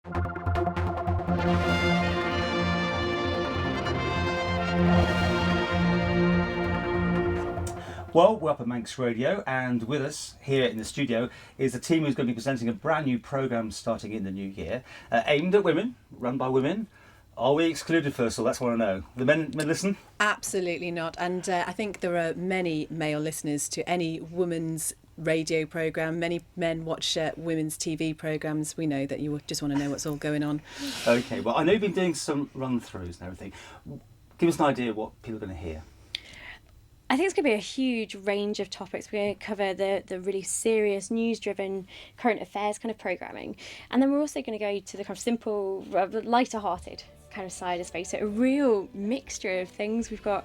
Well, we're up at Manx Radio, and with us here in the studio is a team who's going to be presenting a brand new programme starting in the new year, aimed at women, run by women. Are we excluded, first of all? That's what I want to know. The men listen? Absolutely not. And I think there are many male listeners to any women's radio programme. Many men watch women's TV programmes. We know that you just want to know what's all going on. OK, well, I know you've been doing some run-throughs and everything. Give us an idea of what people are going to hear. I think it's going to be a huge range of topics. We're going to cover the really serious, news-driven, current affairs kind of programming. And then we're also going to go to the kind of simple, lighter-hearted kind of side of space. So a real mixture of things. We've got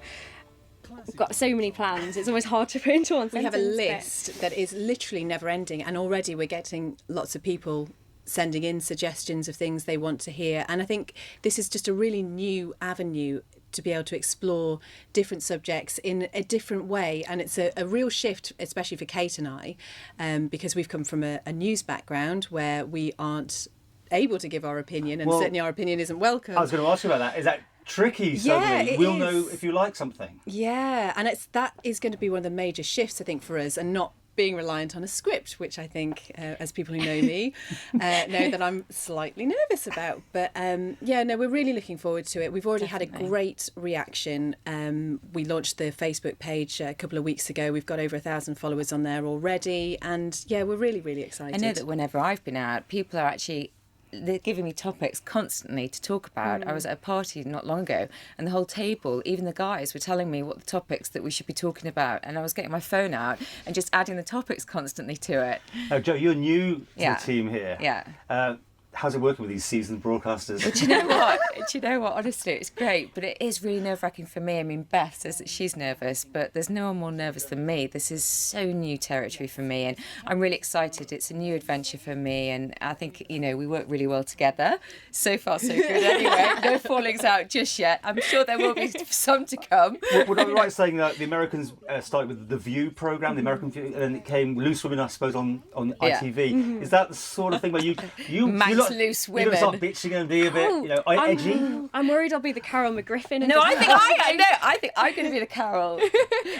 so many plans. It's almost hard to put into one sentence. We have a list that is literally never-ending. And already we're getting lots of people sending in suggestions of things they want to hear. And I think this is just a really new avenue to be able to explore different subjects in a different way. And it's a real shift, especially for Kate and I, because we've come from a news background where we aren't able to give our opinion, and certainly our opinion isn't welcome. I was going to ask you about that. Is that tricky suddenly? We'll know if you like something. Yeah, and that is going to be one of the major shifts, I think, for us, and not being reliant on a script, which I think, as people who know me, know that I'm slightly nervous about. But we're really looking forward to it. We've already had a great reaction. We launched the Facebook page a couple of weeks ago. We've got over 1,000 followers on there already. And we're really, really excited. I know that whenever I've been out, people are actually... they're giving me topics constantly to talk about. I was at a party not long ago, and the whole table, even the guys, were telling me what the topics that we should be talking about, and I was getting my phone out and just adding the topics constantly to it. Oh, Jo, you're new to the team here. Yeah. How's it working with these seasoned broadcasters? Well, do you know what? Honestly, it's great, but it is really nerve-wracking for me. I mean, Beth says that she's nervous, but there's no one more nervous than me. This is so new territory for me, and I'm really excited. It's a new adventure for me, and I think, we work really well together. So far, so good anyway. No fallings out just yet. I'm sure there will be some to come. Would I be right saying that the Americans started with the View programme, the American View, and then it came Loose Women, I suppose, on ITV. Mm-hmm. Is that the sort of thing where you loose women. You're going to start bitching and be a bit, edgy? I'm worried I'll be the Carol McGriffin. No, I think I'm going to be the Carol.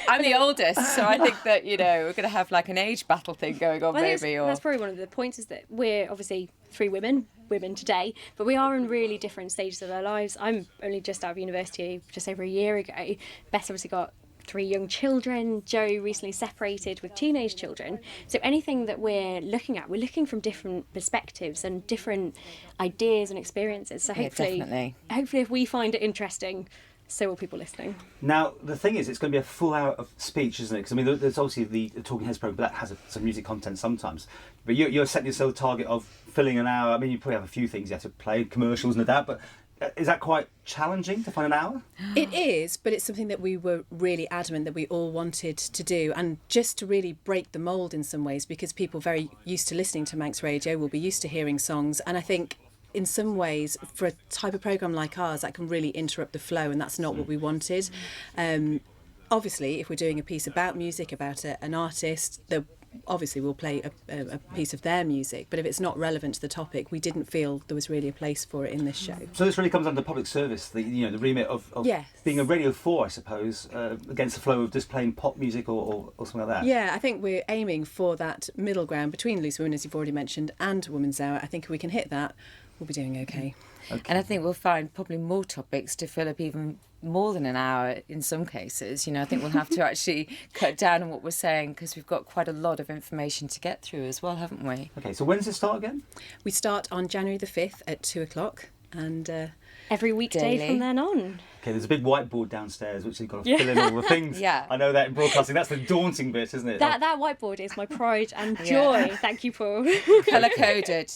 I'm the oldest, so I think that, we're going to have like an age battle thing going on, maybe. That's probably one of the points, is that we're obviously three women today, but we are in really different stages of our lives. I'm only just out of university just over a year ago. Beth's obviously got 3 young children. Jo recently separated with teenage children. So anything that we're looking from different perspectives and different ideas and experiences. So hopefully if we find it interesting, so will people listening. Now, the thing is, it's going to be a full hour of speech, isn't it? Because, there's obviously the Talking Heads programme, but that has some music content sometimes. But you're setting yourself a target of filling an hour. You probably have a few things you have to play, commercials and that, but is that quite challenging to find an hour? It is, but it's something that we were really adamant that we all wanted to do, and just to really break the mould in some ways, because people very used to listening to Manx Radio will be used to hearing songs, and I think in some ways for a type of programme like ours that can really interrupt the flow, and that's not what we wanted. Obviously, if we're doing a piece about music, about an artist, obviously we'll play a piece of their music, but if it's not relevant to the topic, we didn't feel there was really a place for it in this show. So this really comes under public service, the remit of being a Radio 4, I suppose, against the flow of just playing pop music or something like that. Yeah, I think we're aiming for that middle ground between Loose Women, as you've already mentioned, and Women's Hour. I think if we can hit that, we'll be doing okay. And I think we'll find probably more topics to fill up even more than an hour in some cases. I think we'll have to actually cut down on what we're saying, because we've got quite a lot of information to get through as well, haven't we? OK, so when does it start again? We start on January the 5th at 2:00, and every weekday daily from then on. OK, there's a big whiteboard downstairs which you've got to fill in all the things. Yeah. I know that in broadcasting, that's the daunting bit, isn't it? That whiteboard is my pride and joy. Thank you, Paul. Colour-coded.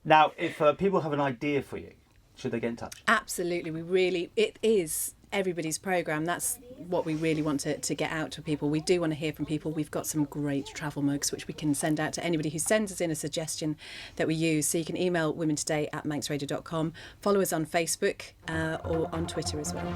Now, if people have an idea for you, should they get in touch? Absolutely. It is everybody's programme. That's what we really want to get out to people. We do want to hear from people. We've got some great travel mugs which we can send out to anybody who sends us in a suggestion that we use. So you can email womentoday@manxradio.com, follow us on Facebook or on Twitter as well.